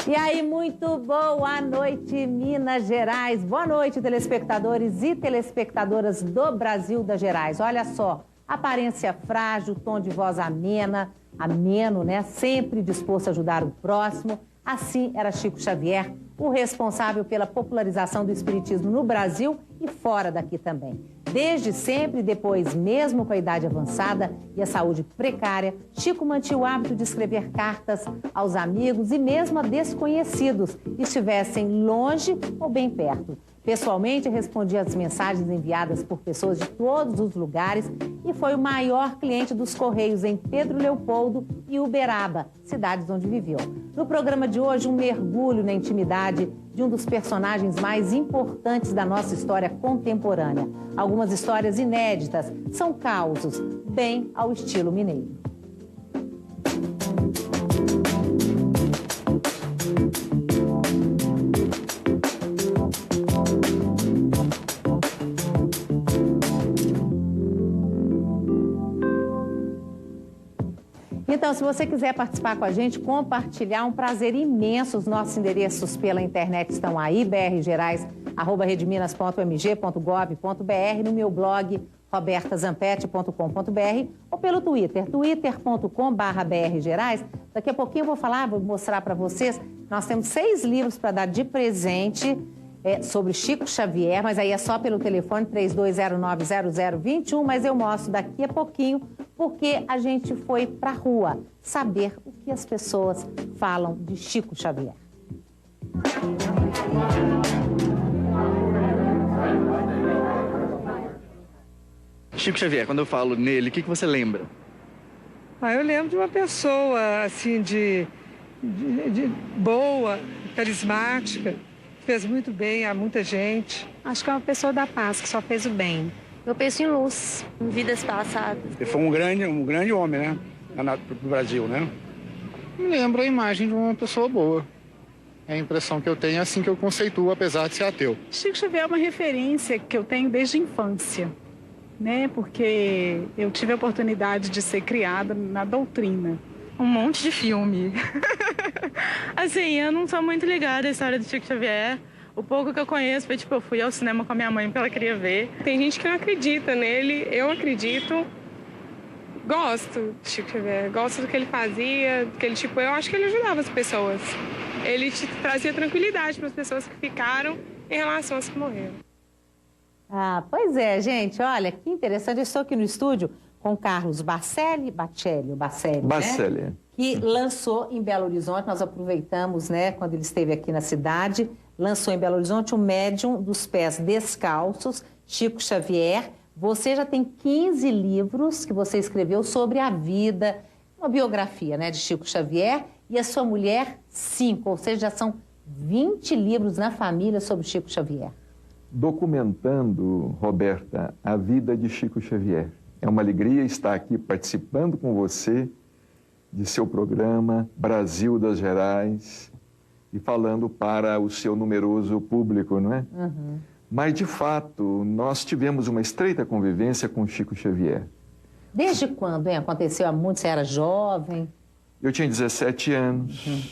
E aí, muito boa noite, Minas Gerais. Boa noite, telespectadores e telespectadoras do Brasil das Gerais. Olha só, aparência frágil, tom de voz ameno, né? Sempre disposto a ajudar o próximo. Assim era Chico Xavier, o responsável pela popularização do espiritismo no Brasil e fora daqui também. Desde sempre, depois mesmo com a idade avançada e a saúde precária, Chico mantinha o hábito de escrever cartas aos amigos e mesmo a desconhecidos, estivessem longe ou bem perto. Pessoalmente, respondia às mensagens enviadas por pessoas de todos os lugares e foi o maior cliente dos Correios em Pedro Leopoldo e Uberaba, cidades onde viveu. No programa de hoje, um mergulho na intimidade de um dos personagens mais importantes da nossa história contemporânea. Algumas histórias inéditas são causos, bem ao estilo mineiro. Então, se você quiser participar com a gente, compartilhar, um prazer imenso. Os nossos endereços pela internet estão aí, brgerais@redminas.mg.gov.br, no meu blog, robertazampetti.com.br, ou pelo Twitter, twitter.com/brgerais. Daqui a pouquinho eu vou mostrar para vocês, nós temos 6 livros para dar de presente sobre Chico Xavier, mas aí é só pelo telefone 32090021, mas eu mostro daqui a pouquinho, porque a gente foi para a rua saber o que as pessoas falam de Chico Xavier. Chico Xavier, quando eu falo nele, o que você lembra? Eu lembro de uma pessoa, assim, de boa, carismática, fez muito bem a muita gente. Acho que é uma pessoa da paz, que só fez o bem. Eu penso em luz, em vidas passadas. Ele foi um grande homem, né? Do Brasil, né? Me lembra a imagem de uma pessoa boa. É a impressão que eu tenho, é assim que eu conceituo, apesar de ser ateu. Chico Xavier é uma referência que eu tenho desde a infância, né? Porque eu tive a oportunidade de ser criada na doutrina. Um monte de filme. Assim, eu não sou muito ligada à história do Chico Xavier. O pouco que eu conheço foi, eu fui ao cinema com a minha mãe porque ela queria ver. Tem gente que não acredita nele, eu acredito. Gosto de Chico Xavier, gosto do que ele fazia, que ele, eu acho que ele ajudava as pessoas. Ele trazia tranquilidade para as pessoas que ficaram em relação às que morreram. Pois é, gente, olha, que interessante. Eu estou aqui no estúdio com Carlos Bacelli, né? Que lançou em Belo Horizonte, nós aproveitamos, né, quando ele esteve aqui na cidade, lançou em Belo Horizonte o Médium dos Pés Descalços, Chico Xavier. Você já tem 15 livros que você escreveu sobre a vida, uma biografia, né, de Chico Xavier, e a sua mulher, 5, ou seja, já são 20 livros na família sobre Chico Xavier. Documentando, Roberta, a vida de Chico Xavier. É uma alegria estar aqui participando com você de seu programa Brasil das Gerais e falando para o seu numeroso público, não é? Uhum. Mas, de fato, nós tivemos uma estreita convivência com Chico Xavier. Desde quando, hein? Aconteceu há muito? Você era jovem? Eu tinha 17 anos. Uhum.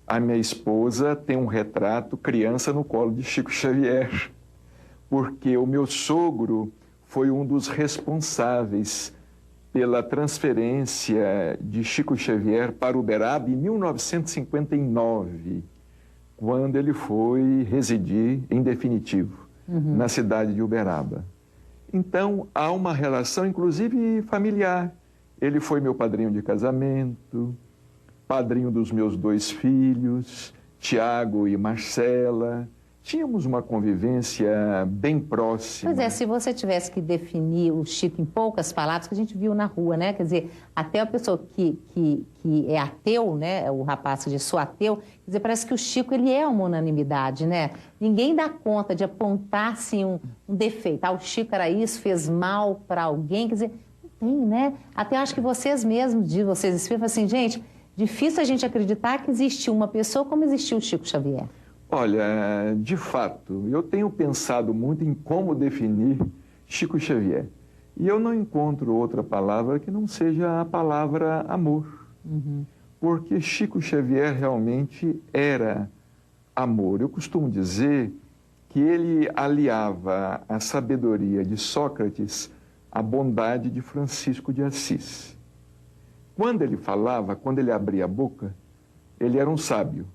A minha esposa tem um retrato criança no colo de Chico Xavier, porque o meu sogro foi um dos responsáveis pela transferência de Chico Xavier para Uberaba em 1959, quando ele foi residir, em definitivo, na cidade de Uberaba. Então, há uma relação, inclusive, familiar. Ele foi meu padrinho de casamento, padrinho dos meus 2 filhos, Tiago e Marcela. Tínhamos uma convivência bem próxima. Pois é, se você tivesse que definir o Chico em poucas palavras, que a gente viu na rua, né? Quer dizer, até a pessoa que é ateu, né? O rapaz que diz, sou ateu, quer dizer, parece que o Chico, ele é uma unanimidade, né? Ninguém dá conta de apontar, assim, um defeito. O Chico era isso, fez mal para alguém, quer dizer, não tem, né? Até acho que vocês mesmos, vocês escrevem assim, gente, difícil a gente acreditar que existiu uma pessoa como existiu o Chico Xavier. Olha, de fato, eu tenho pensado muito em como definir Chico Xavier. E eu não encontro outra palavra que não seja a palavra amor. porque Chico Xavier realmente era amor. Eu costumo dizer que ele aliava a sabedoria de Sócrates à bondade de Francisco de Assis. Quando ele falava, quando ele abria a boca, ele era um sábio.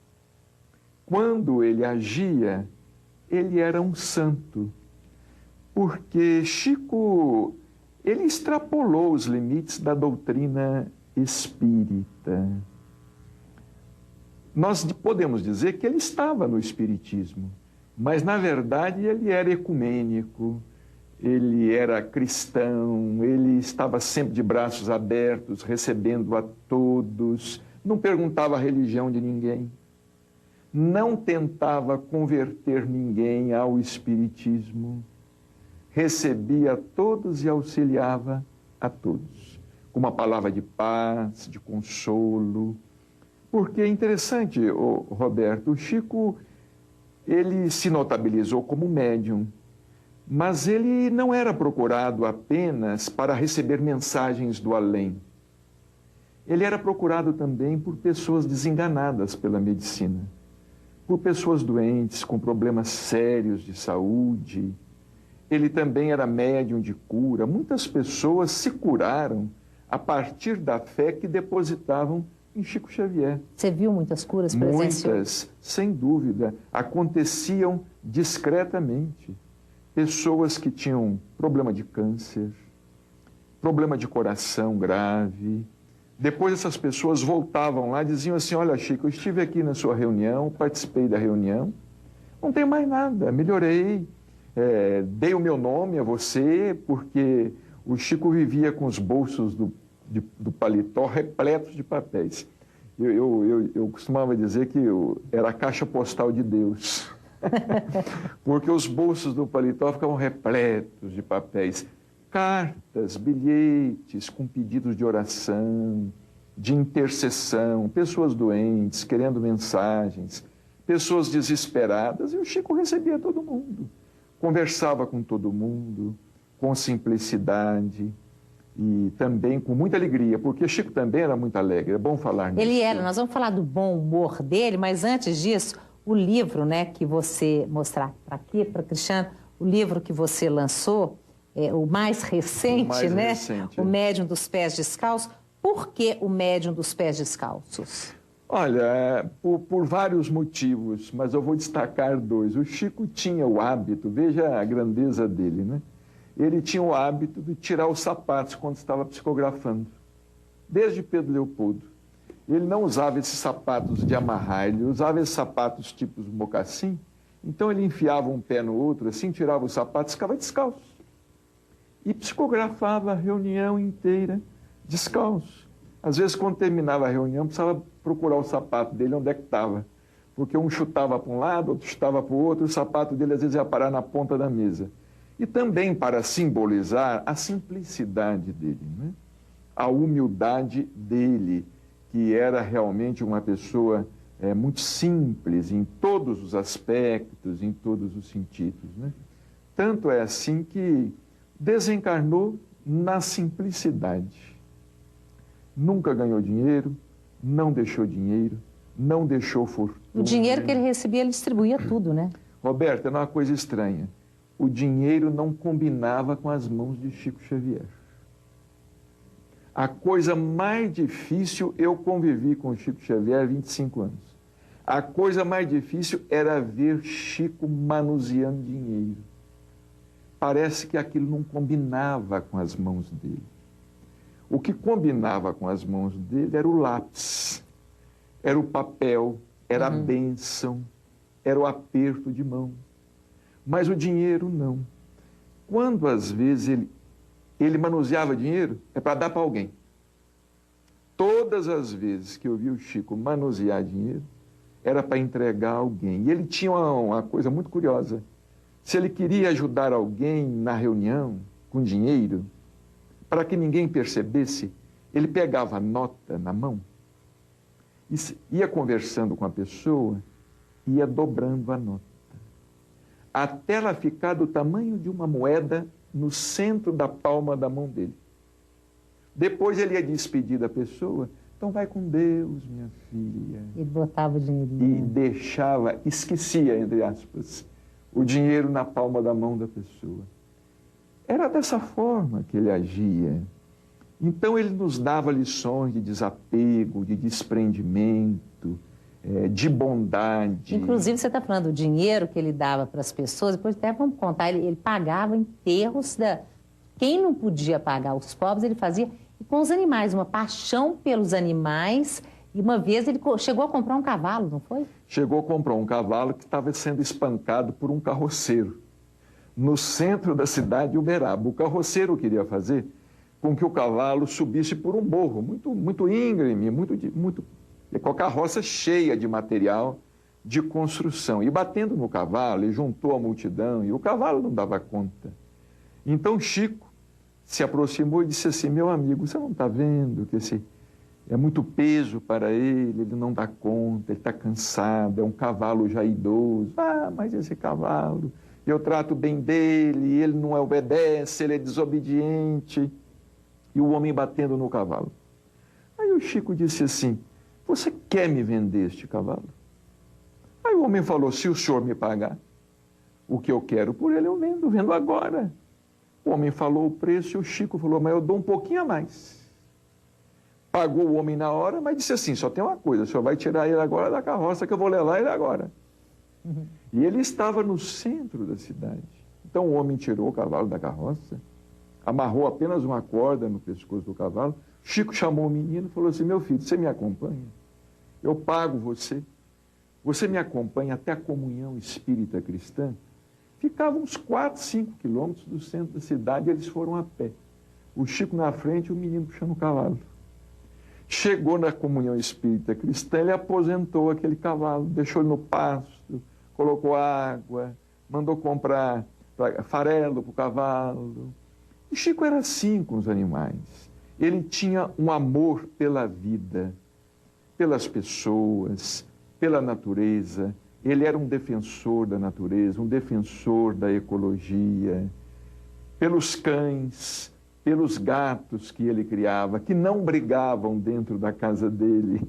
Quando ele agia, ele era um santo. Porque Chico, ele extrapolou os limites da doutrina espírita. Nós podemos dizer que ele estava no espiritismo, mas, na verdade, ele era ecumênico, ele era cristão, ele estava sempre de braços abertos, recebendo a todos, não perguntava a religião de ninguém, não tentava converter ninguém ao espiritismo, recebia a todos e auxiliava a todos, com uma palavra de paz, de consolo. Porque é interessante, Roberto, o Chico, ele se notabilizou como médium, mas ele não era procurado apenas para receber mensagens do além. Ele era procurado também por pessoas desenganadas pela medicina, por pessoas doentes, com problemas sérios de saúde. Ele também era médium de cura. Muitas pessoas se curaram a partir da fé que depositavam em Chico Xavier. Você viu muitas curas? Presenciou? Muitas, sem dúvida, aconteciam discretamente. Pessoas que tinham problema de câncer, problema de coração grave. Depois essas pessoas voltavam lá e diziam assim: olha, Chico, eu estive aqui na sua reunião, participei da reunião, não tenho mais nada, melhorei, dei o meu nome a você, porque o Chico vivia com os bolsos do paletó repletos de papéis. Eu costumava dizer que era a caixa postal de Deus, porque os bolsos do paletó ficavam repletos de papéis, cartas, bilhetes com pedidos de oração, de intercessão, pessoas doentes querendo mensagens, pessoas desesperadas, e o Chico recebia todo mundo, conversava com todo mundo, com simplicidade e também com muita alegria, porque Chico também era muito alegre, é bom falar nisso. Ele era, nós vamos falar do bom humor dele, mas antes disso, o livro, né, que você mostrar para aqui, para Cristiano, o livro que você lançou, o mais recente, né? O Médium dos Pés Descalços. Por que o Médium dos Pés Descalços? Olha, por vários motivos, mas eu vou destacar dois. O Chico tinha o hábito, veja a grandeza dele, né? Ele tinha o hábito de tirar os sapatos quando estava psicografando, desde Pedro Leopoldo. Ele não usava esses sapatos de amarrar, ele usava esses sapatos tipos mocassim. Então ele enfiava um pé no outro, assim, tirava os sapatos e ficava descalço. E psicografava a reunião inteira descalço. Às vezes, quando terminava a reunião, precisava procurar o sapato dele, onde é que estava. Porque um chutava para um lado, outro chutava para o outro, o sapato dele às vezes ia parar na ponta da mesa. E também para simbolizar a simplicidade dele, né? A humildade dele, que era realmente uma pessoa muito simples em todos os aspectos, em todos os sentidos, né? Tanto é assim que desencarnou na simplicidade. Nunca ganhou dinheiro, não deixou dinheiro, não deixou fortuna. O dinheiro que ele recebia, ele distribuía tudo, né? Roberto, era uma coisa estranha. O dinheiro não combinava com as mãos de Chico Xavier. A coisa mais difícil, eu convivi com o Chico Xavier há 25 anos. A coisa mais difícil era ver Chico manuseando dinheiro. Parece que aquilo não combinava com as mãos dele. O que combinava com as mãos dele era o lápis, era o papel, era a bênção, era o aperto de mão. Mas o dinheiro não. Quando às vezes ele manuseava dinheiro, é para dar para alguém. Todas as vezes que eu vi o Chico manusear dinheiro, era para entregar a alguém. E ele tinha uma coisa muito curiosa. Se ele queria ajudar alguém na reunião com dinheiro, para que ninguém percebesse, ele pegava a nota na mão, ia conversando com a pessoa, ia dobrando a nota, até ela ficar do tamanho de uma moeda no centro da palma da mão dele. Depois ele ia despedir da pessoa, Então vai com Deus, minha filha. Ele botava o dinheirinho. E deixava, esquecia, entre aspas, o dinheiro na palma da mão da pessoa. Era dessa forma que ele agia. Então ele nos dava lições de desapego, de desprendimento, de bondade. Inclusive, você está falando do dinheiro que ele dava para as pessoas, depois até vamos contar, ele pagava enterros da... Quem não podia pagar, os pobres, ele fazia... E com os animais, uma paixão pelos animais. E uma vez ele chegou a comprar um cavalo, não foi? Chegou a comprar um cavalo que estava sendo espancado por um carroceiro no centro da cidade de Uberaba. O carroceiro queria fazer com que o cavalo subisse por um morro muito íngreme, com a carroça cheia de material de construção. E batendo no cavalo, ele juntou a multidão e o cavalo não dava conta. Então Chico se aproximou e disse assim: meu amigo, você não está vendo que esse é muito peso para ele não dá conta, ele está cansado, é um cavalo já idoso. Ah, mas esse cavalo, eu trato bem dele, ele não obedece, ele é desobediente. E o homem batendo no cavalo. Aí o Chico disse assim: você quer me vender este cavalo? Aí o homem falou: se o senhor me pagar o que eu quero por ele, eu vendo agora. O homem falou o preço e o Chico falou: mas eu dou um pouquinho a mais. Pagou o homem na hora, mas disse assim: só tem uma coisa, o senhor vai tirar ele agora da carroça que eu vou levar ele agora. E ele estava no centro da cidade. Então o homem tirou o cavalo da carroça, amarrou apenas uma corda no pescoço do cavalo. Chico chamou o menino e falou assim: meu filho, você me acompanha? Eu pago você. Você me acompanha até a comunhão espírita cristã? Ficava uns 4, 5 quilômetros do centro da cidade e eles foram a pé. O Chico na frente e o menino puxando o cavalo. Chegou na comunhão espírita cristã, ele aposentou aquele cavalo, deixou ele no pasto, colocou água, mandou comprar farelo para o cavalo. O Chico era assim com os animais. Ele tinha um amor pela vida, pelas pessoas, pela natureza. Ele era um defensor da natureza, um defensor da ecologia, pelos cães, pelos gatos que ele criava, que não brigavam dentro da casa dele.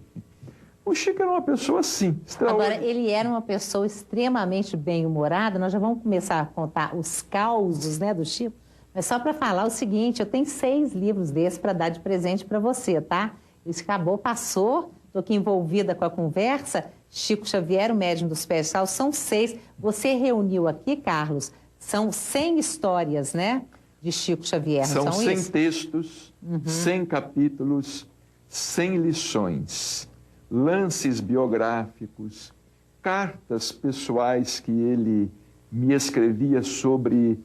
O Chico era uma pessoa assim, extraordinária. Agora, ele era uma pessoa extremamente bem-humorada. Nós já vamos começar a contar os causos, né, do Chico. Mas só para falar o seguinte, eu tenho 6 livros desses para dar de presente para você, tá? Isso acabou, passou, estou aqui envolvida com a conversa. Chico Xavier, o médium dos pés de sal, são 6. Você reuniu aqui, Carlos, são 100 histórias, né, de Chico Xavier, não são 100 isso? textos, 100 capítulos, 100 lições, lances biográficos, cartas pessoais que ele me escrevia sobre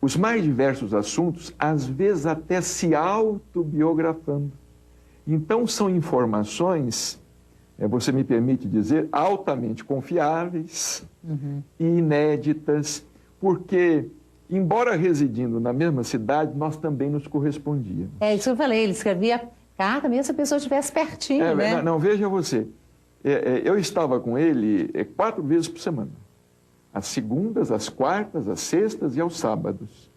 os mais diversos assuntos, às vezes até se autobiografando. Então são informações, você me permite dizer, altamente confiáveis e inéditas, porque, embora residindo na mesma cidade, nós também nos correspondíamos. É isso que eu falei, ele escrevia carta mesmo se a pessoa estivesse pertinho, né? Não, veja você, eu estava com ele 4 vezes por semana. Às segundas, às quartas, às sextas e aos sábados.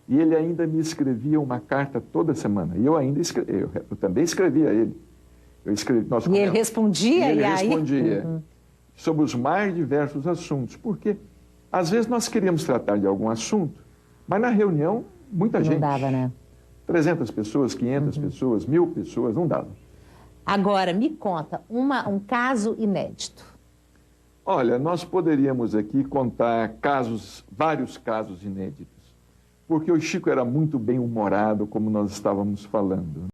E ele ainda me escrevia uma carta toda semana. E eu ainda eu também escrevia a ele. E ele respondia? E ele respondia sobre os mais diversos assuntos. Porque, às vezes, nós queríamos tratar de algum assunto, mas na reunião, muita gente. Não dava, né? 300 pessoas, 500 pessoas, 1000 pessoas, não dava. Agora, me conta um caso inédito. Olha, nós poderíamos aqui contar vários casos inéditos, porque o Chico era muito bem-humorado, como nós estávamos falando.